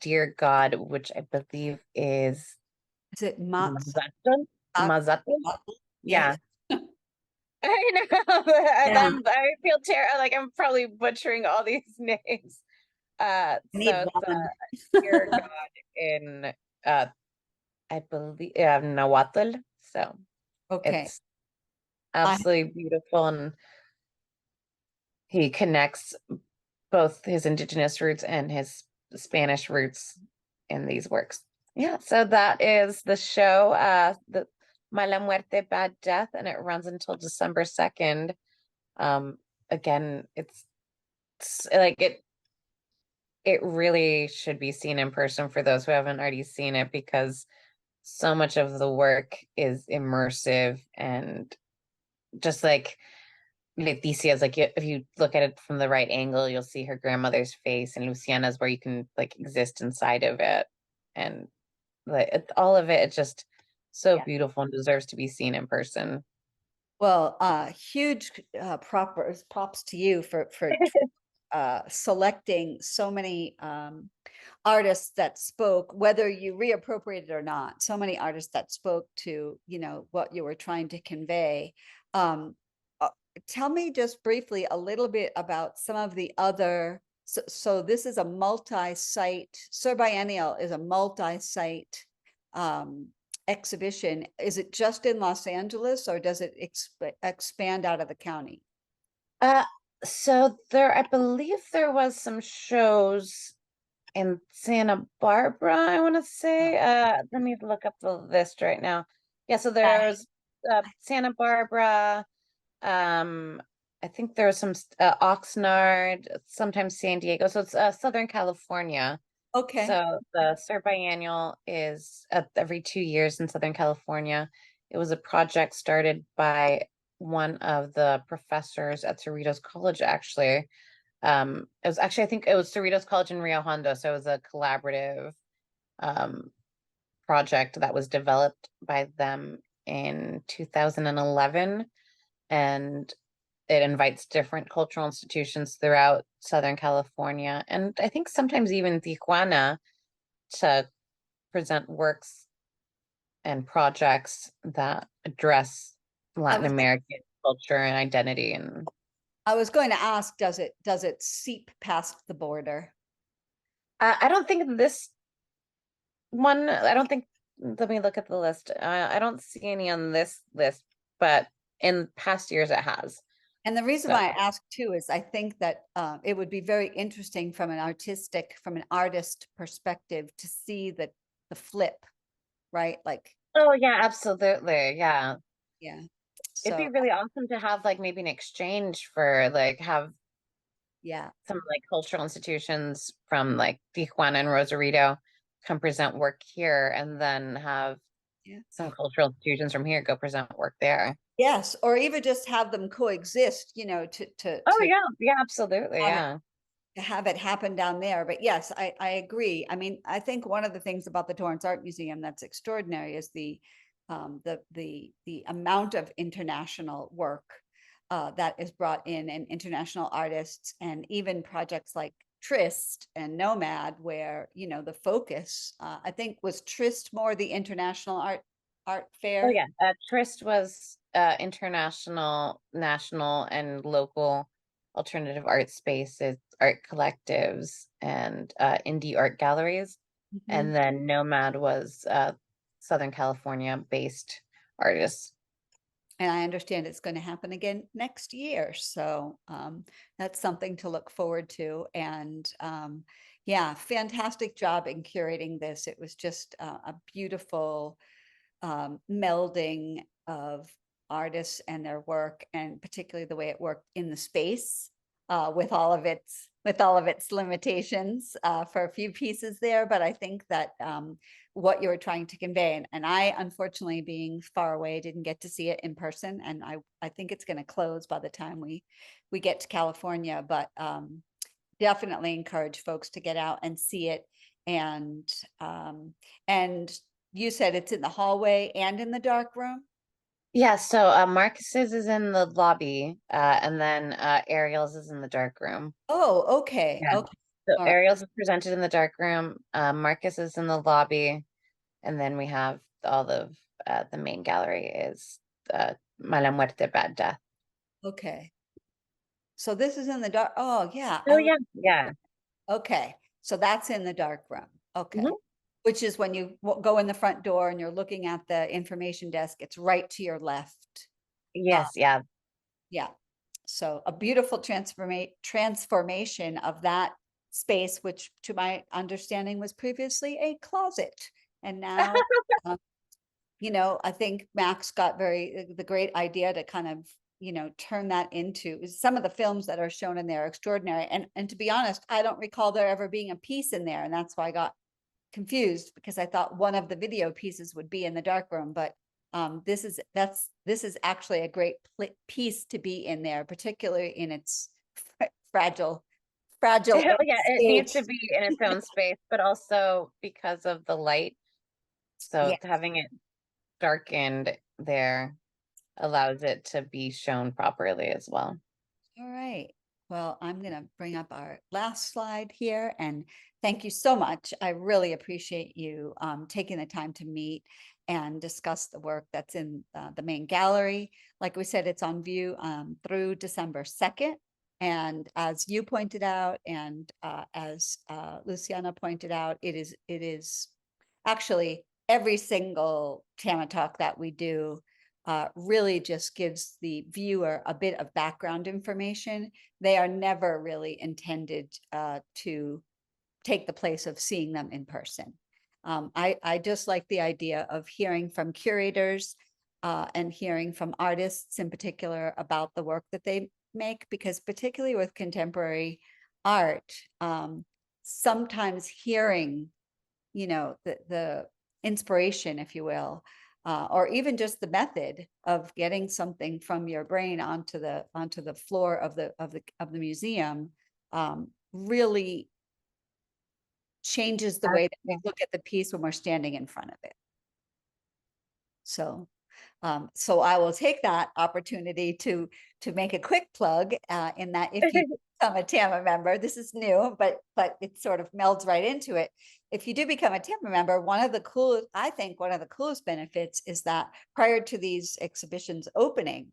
deer god, which I believe is Is it Mazatl. uh, Mazatl. yes. Yeah. I know. And Yeah, I feel terrible. Like I'm probably butchering all these names. I need So it's one. your God in I believe Nahuatl. So Okay. it's I absolutely beautiful, and he connects both his indigenous roots and his Spanish roots in these works. Yeah, so that is the show, the Mala Muerte, Bad Death, and it runs until December 2nd. Um, again, it's like it really should be seen in person for those who haven't already seen it, because so much of the work is immersive, and just like Leticia's, like if you look at it from the right angle, you'll see her grandmother's face, and Luciana's where you can like exist inside of it, and like all of it, it's just so Yeah. beautiful and deserves to be seen in person. Well, huge props to you for selecting so many artists that spoke, whether you reappropriated or not. So many artists that spoke to, what you were trying to convey. Um, uh, Tell me just briefly a little bit about some of the other. So this is a multi-site. Sur Biennial is a multi-site um, exhibition. Is it just in Los Angeles, or does it expand out of the county? Uh, so I believe there was some shows in Santa Barbara, I want to say. Let me look up the list right now. Yeah, so there's Santa Barbara. Um, I think there was some Oxnard, sometimes San Diego. So it's Southern California. Okay. So the Sur Biennial is every 2 years in Southern California. It was a project started by one of the professors at Cerritos College, actually. It was actually, I think it was Cerritos College in Rio Hondo. So it was a collaborative um, project that was developed by them in 2011. And it invites different cultural institutions throughout Southern California, and I think sometimes even Tijuana, to present works and projects that address I Latin was American culture and identity. And I was going to ask, does it seep past the border? I don't think this one, I don't think, let me look at the list. I don't see any on this list, but in past years it has. And the reason So, why I ask too is I think that it would be very interesting from an artist perspective to see the flip, right? Like, oh yeah, absolutely. Yeah. yeah. It'd be So really awesome to have like maybe an exchange for like have yeah, some like cultural institutions from like Tijuana and Rosarito come present work here, and then have yeah. some cultural institutions from here go present work there. Yes, or even just have them coexist, Oh yeah, yeah, absolutely. have it Yeah. to have it happen down there. But yes, I agree. I mean, I think one of the things about the Torrance Art Museum that's extraordinary is the amount of international work that is brought in, and international artists, and even projects like Trist and Nomad, where the focus, I think, was Trist more the international art Oh fair. yeah. Trist was international, national, and local alternative art spaces, art collectives, and indie art galleries. Mhm. And then Nomad was Southern California based artists. And I understand it's going to happen again next year. So that's something to look forward to. And yeah, fantastic job in curating this. It was just a beautiful melding of artists and their work, and particularly the way it worked in the space with all of its limitations for a few pieces there. But I think that what you were trying to convey, and I, unfortunately, being far away, didn't get to see it in person, and I think it's going to close by the time we get to California. But definitely encourage folks to get out and see it. And and you said it's in the hallway and in the dark room? Yeah, so Marcus's is in the lobby, and then Ariel's is in the dark room. Oh, okay. Yeah. Okay. So All right. Ariel's is presented in the dark room, Marcus is in the lobby, and then we have all of the main gallery is Mala Muerte, Bad Death. Okay. So this is in the dark. Oh, yeah. Oh yeah, yeah. Okay. So that's in the dark room. Okay. Mhm. Which is when you go in the front door and you're looking at the information desk, it's right to your left. Yes, yeah. Yeah. So a beautiful transformation of that space, which to my understanding was previously a closet. And now, uh, I think Max got the great idea to kind of, turn that into some of the films that are shown in there are extraordinary. And to be honest, I don't recall there ever being a piece in there. And that's why I got confused, because I thought one of the video pieces would be in the dark room, but this is actually a great piece to be in there, particularly in its fragile Yeah, it needs stage. to be in its own space, but also because of the light. So Yeah. having it darkened there allows it to be shown properly as well. All right. Well, I'm going to bring up our last slide here, and thank you so much. I really appreciate you taking the time to meet and discuss the work that's in the main gallery. Like we said, it's on view through December 2nd. And as you pointed out, and as Luciana pointed out, it is actually every single TAMA talk that we do really just gives the viewer a bit of background information. They are never really intended to take the place of seeing them in person. I just like the idea of hearing from curators and hearing from artists in particular about the work that they make, because particularly with contemporary art, sometimes hearing, the inspiration, if you will, or even just the method of getting something from your brain onto the floor of the museum really changes the way that we look at the piece when we're standing in front of it. So I will take that opportunity to make a quick plug in that if you become a TAMA member, this is new, but it sort of melds right into it. If you do become a TAMA member, I think one of the coolest benefits is that prior to these exhibitions opening,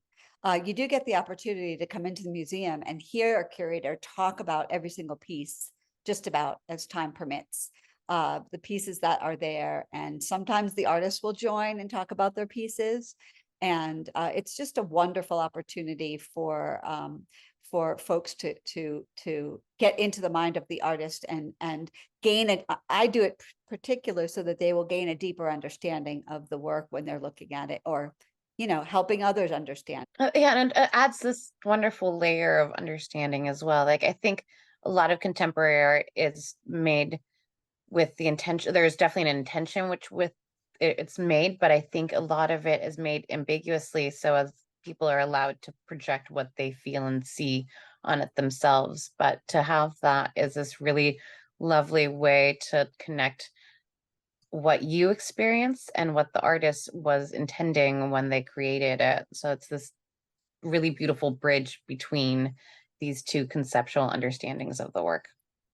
you do get the opportunity to come into the museum and hear a curator talk about every single piece, just about as time permits. The pieces that are there, and sometimes the artists will join and talk about their pieces, and it's just a wonderful opportunity for folks to get into the mind of the artist and gain it. I do it particular so that they will gain a deeper understanding of the work when they're looking at it, or helping others understand. Yeah, and it adds this wonderful layer of understanding as well. Like I think a lot of contemporary art is made with the intention. There's definitely an intention with it's made, but I think a lot of it is made ambiguously, so as people are allowed to project what they feel and see on it themselves. But to have that is this really lovely way to connect what you experience and what the artist was intending when they created it. So it's this really beautiful bridge between these two conceptual understandings of the work.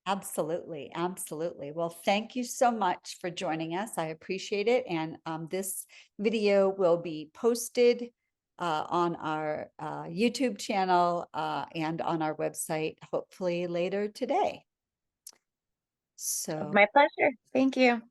Absolutely, absolutely. Well, thank you so much for joining us. I appreciate it. And this video will be posted on our YouTube channel and on our website, hopefully later today. So My pleasure. Thank you.